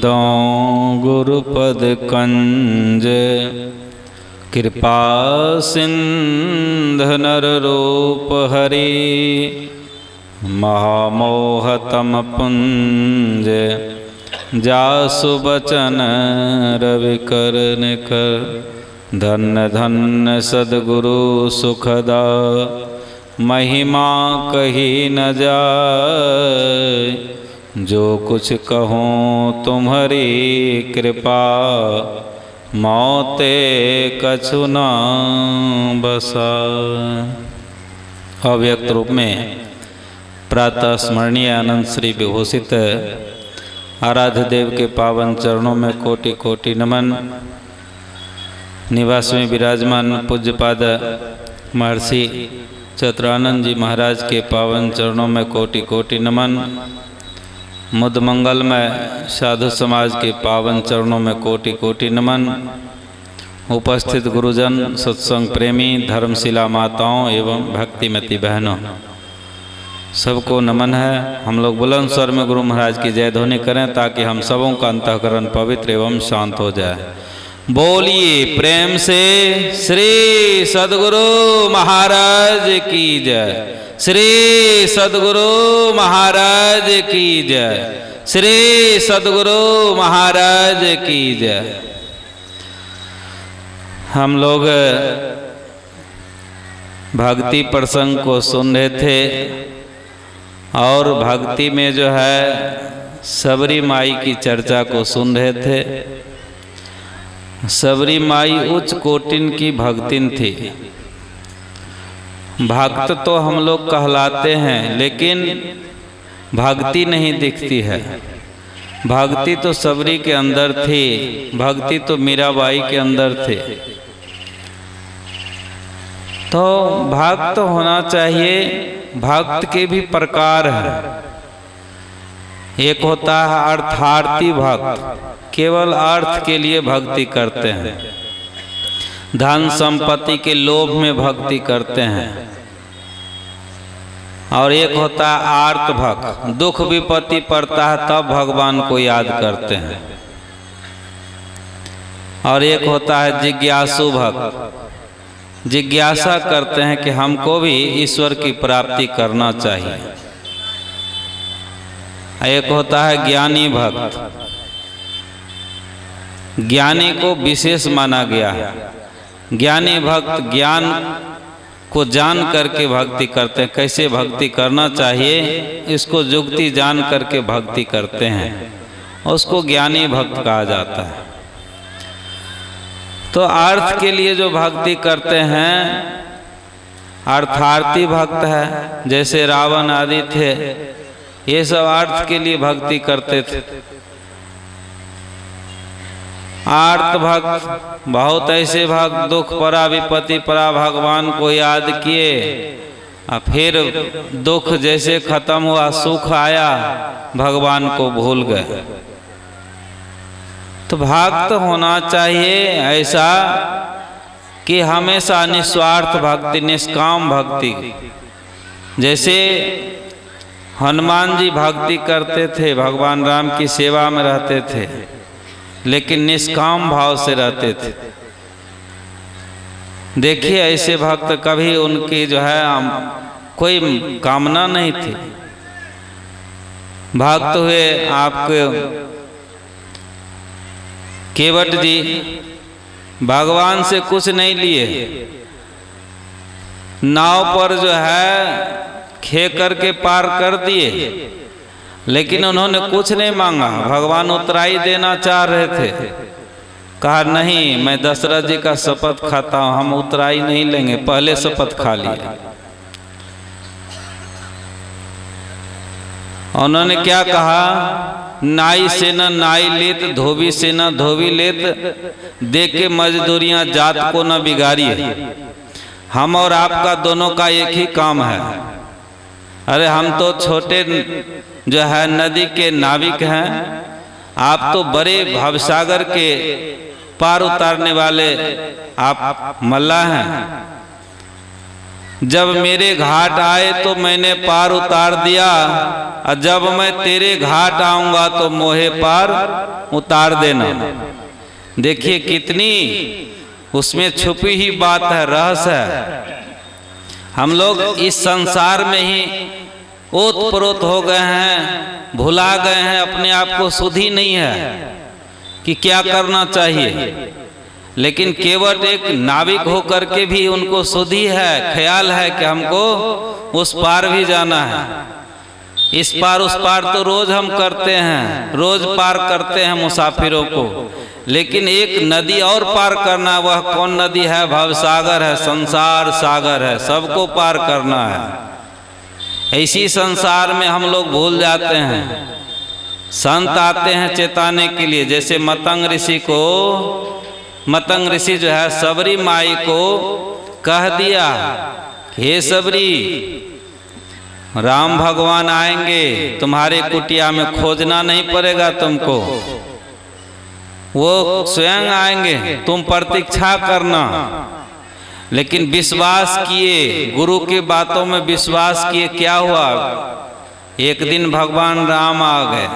दो गुरुपद कंज कृपा सिंध नर रूप हरि महामोहतम पुंज जासु बचन रवि कर निकर धन्य धन्य सद्गुरु सुखदा महिमा कही न जाय जो कुछ कहूँ तुम्हारी कृपा मौते कछु न बसा। अव्यक्त रूप में प्रातः स्मरणीय आनंद श्री विभूषित आराध्य देव के पावन चरणों में कोटि कोटि नमन। निवास में विराजमान पूज्यपाद महर्षि चतुरानंद जी महाराज के पावन चरणों में कोटि कोटि नमन। मुद मंगल में साधु समाज के पावन चरणों में कोटि कोटि नमन। उपस्थित गुरुजन, सत्संग प्रेमी, धर्मशिला माताओं एवं भक्तिमती बहनों, सबको नमन है। हम लोग बुलंद स्वर में गुरु महाराज की जय ध्वनि करें ताकि हम सबों का अंतःकरण पवित्र एवं शांत हो जाए। बोलिए प्रेम से श्री सद्गुरु महाराज की जय, श्री सद्गुरु महाराज की जय, श्री सद्गुरु महाराज की जय। हम लोग भक्ति प्रसंग को सुन रहे थे और भक्ति में जो है सबरी माई की चर्चा को सुन रहे थे। सबरी माई उच्च कोटिन की भक्तिन थी। भक्त तो हम लोग कहलाते हैं लेकिन भक्ति नहीं दिखती है। भक्ति तो सबरी के अंदर थी, भक्ति तो मीराबाई के अंदर थे। तो भक्त होना चाहिए। भक्त के भी प्रकार हैं। एक होता है अर्थार्थी भक्त, केवल अर्थ के लिए भक्ति करते हैं, धन संपत्ति के लोभ में भक्ति करते हैं। और एक होता है आर्त भक्त, दुख विपत्ति पड़ता है तब भगवान को याद करते हैं। और एक होता है जिज्ञासु भक्त, जिज्ञासा करते हैं कि हमको भी ईश्वर की प्राप्ति करना चाहिए। एक होता है ज्ञानी भक्त, ज्ञानी को विशेष माना गया है। ज्ञानी भक्त ज्ञान को जान करके भक्ति करते हैं, कैसे भक्ति करना चाहिए इसको जुक्ति जान करके भक्ति करते हैं, उसको ज्ञानी भक्त कहा जाता है। तो अर्थ के लिए जो भक्ति करते हैं अर्थार्थी भक्त है। जैसे रावण आदि थे, ये सब अर्थ के लिए भक्ति करते थे। आर्त भक्त, बहुत ऐसे भक्त दुख परा विपत्ति परा भगवान को याद किए और फिर दुख जैसे खत्म हुआ सुख आया भगवान को भूल गए। तो भक्त होना चाहिए ऐसा कि हमेशा निस्वार्थ भक्ति, निष्काम भक्ति। जैसे हनुमान जी भक्ति करते थे, भगवान राम की सेवा में रहते थे लेकिन निष्काम भाव से रहते थे। देखिए ऐसे भक्त कभी उनकी जो है कोई कामना नहीं थी। भक्त हुए आपके केवट जी, भगवान से कुछ नहीं लिए, नाव पर जो है खे करके पार कर दिए, लेकिन उन्होंने कुछ नहीं मांगा। भगवान उतराई देना चाह रहे थे, कहा नहीं मैं दशरथ जी का शपथ खाता हूँ, हम उतराई नहीं लेंगे, पहले शपथ खा लिए। उन्होंने क्या कहा, नाई से न नाई लेत, धोबी से न धोबी लेत, दे के मजदूरियां जात को न बिगाड़िए। हम और आपका दोनों का एक ही काम है। अरे हम तो छोटे जो है नदी के नाविक हैं, आप तो बड़े भवसागर के पार उतारने वाले आप मल्लाह हैं। जब मेरे घाट आए तो मैंने पार उतार दिया, और जब मैं तेरे घाट आऊंगा तो मोहे पार उतार देना। देखिए कितनी उसमें छुपी ही बात है, रहस्य है। हम लोग इस संसार में ही ओत-प्रोत हो गए हैं, भुला गए हैं, अपने आप को सुध ही नहीं है कि क्या करना चाहिए। लेकिन केवल एक नाविक होकर के भी उनको सुध ही है, ख्याल है कि हमको उस पार भी जाना है। इस पार उस पार तो रोज हम करते हैं, रोज पार करते हैं मुसाफिरों को, लेकिन एक नदी और पार करना, वह कौन नदी है? भवसागर है, संसार सागर है, सबको पार करना है। इसी संसार में हम लोग भूल जाते हैं। संत आते हैं चेताने के लिए, जैसे मतंग ऋषि को, मतंग ऋषि जो है सबरी माई को कह दिया, हे सबरी, राम भगवान आएंगे, तुम्हारे कुटिया में खोजना नहीं पड़ेगा तुमको, वो स्वयं आएंगे, तुम प्रतीक्षा करना। लेकिन विश्वास किए, गुरु की बातों में विश्वास किए, क्या हुआ? एक दिन भगवान राम आ गए।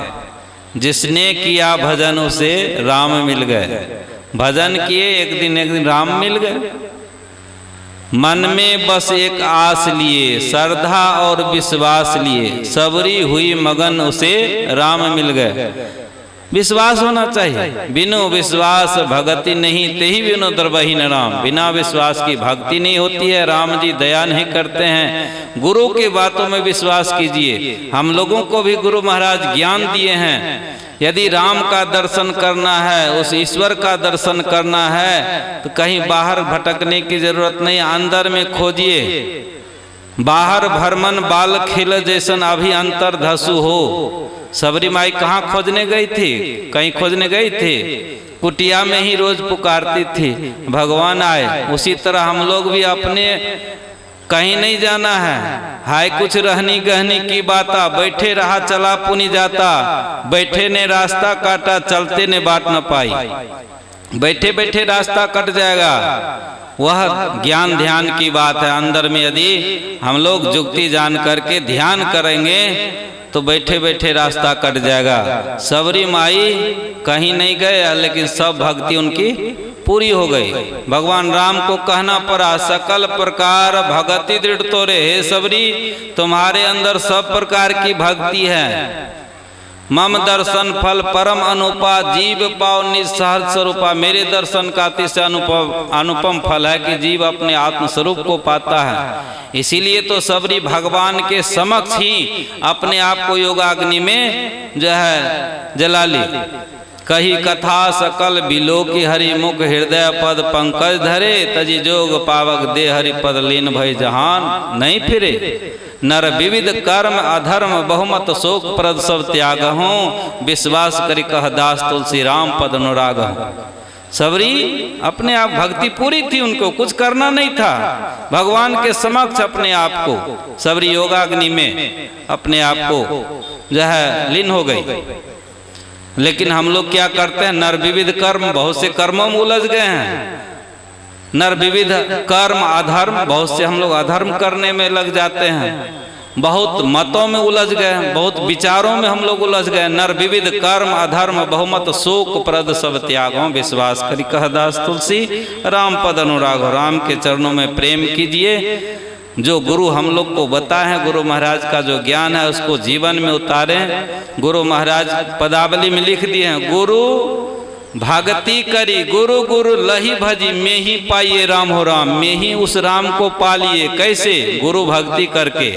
जिसने किया भजन उसे राम मिल गए। भजन किए, एक दिन राम मिल गए। मन में बस एक आस लिए, श्रद्धा और विश्वास लिए, सबरी हुई मगन, उसे राम मिल गए। विश्वास होना चाहिए। बिनु विश्वास भगति नहीं, तेहि बिनु द्रवहि न राम। बिना विश्वास की भक्ति नहीं होती है। राम जी दया नहीं करते हैं। गुरु की बातों में विश्वास कीजिए। हम लोगों को भी गुरु महाराज ज्ञान दिए हैं। यदि राम का दर्शन करना है, उस ईश्वर का दर्शन करना है, तो कहीं बाहर भटकने की जरूरत नहीं, अंदर में खोजिए। बाहर भरमन बाल खिल जैसन, अभी अंतर धसु हो। सबरी माई कहाँ खोजने गई थी? कहीं खोजने गई थी? कुटिया में ही रोज पुकारती थी, भगवान आए। उसी तरह हम लोग भी अपने कहीं नहीं जाना है। हाय कुछ रहनी गहनी की बाता, बैठे रहा चला पुनी जाता, बैठे ने रास्ता काटा, चलते ने बाट न पाई। बैठे बैठे रास्ता कट जाएगा, वह ज्ञान ध्यान की बात है। अंदर में यदि हम लोग जुक्ति जान करके ध्यान करेंगे तो बैठे बैठे रास्ता कट जाएगा। सबरी माई कहीं नहीं गए, लेकिन सब भक्ति उनकी पूरी हो गई। भगवान राम को कहना पड़ा, सकल प्रकार भगति दृढ़ तोरे। हे सबरी, तुम्हारे अंदर सब प्रकार की भक्ति है। मम दर्शन फल परम अनुपा, जीव पाओ निज सहज स्वरूपा। मेरे दर्शन का अतिशय अनुपम फल है कि जीव अपने आत्म स्वरूप को पाता है। इसीलिए तो सबरी भगवान के समक्ष ही अपने आप को योगाग्नि में जो है जला ली। कही कथा सकल बिलो की हरि मुख, हृदय पद पंकज धरे, तजी जोग पावक दे हरि पद लीन भय जहान नहीं फिरे। नर विविध कर्म अधर्म बहुमत शोक प्रद सब त्याग हूँ, विश्वास करी कह दास तुलसी राम पद अनुराग हूँ। सबरी अपने आप भक्ति पूरी थी, उनको कुछ करना नहीं था। भगवान के समक्ष अपने आप को सबरी योगाग्नि में अपने आप को जो है लीन हो गई। लेकिन हम लोग क्या करते हैं? नर विविध कर्म, बहुत से कर्मों में उलझ गए हैं। नर विविध कर्म अधर्म, बहुत से हम लोग अधर्म करने में लग जाते हैं। बहुत मतों में उलझ गए, बहुत विचारों में हम लोग उलझ गए। नर विविध कर्म अधर्म बहुमत शोक प्रद सब त्यागों, विश्वास करी कह दास तुलसी राम पद अनुराग। राम के चरणों में प्रेम कीजिए। जो गुरु हम लोग को बताए हैं, गुरु महाराज का जो ज्ञान है उसको जीवन में उतारें। गुरु महाराज पदावली में लिख दिए हैं, गुरु भगति करी गुरु गुरु लही भजी, में ही पाइए राम हो राम। में ही उस राम को पालिए। कैसे? गुरु भक्ति करके।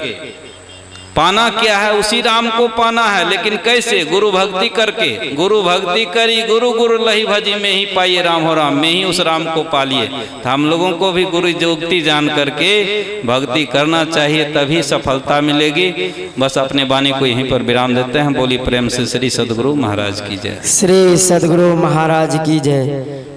पाना क्या है? उसी राम को पाना है, लेकिन कैसे? गुरु भक्ति करके। गुरु भक्ति करी गुरु गुरु लही भजी, में ही पाइए राम हो राम। में ही उस राम को पालिए। तो हम लोगों को भी गुरु जोक्ति जान करके भक्ति करना चाहिए, तभी सफलता मिलेगी। बस अपने वाणी को यहीं पर विराम देते हैं। बोली प्रेम से श्री सदगुरु महाराज की जय। श्री सदगुरु महाराज की जय।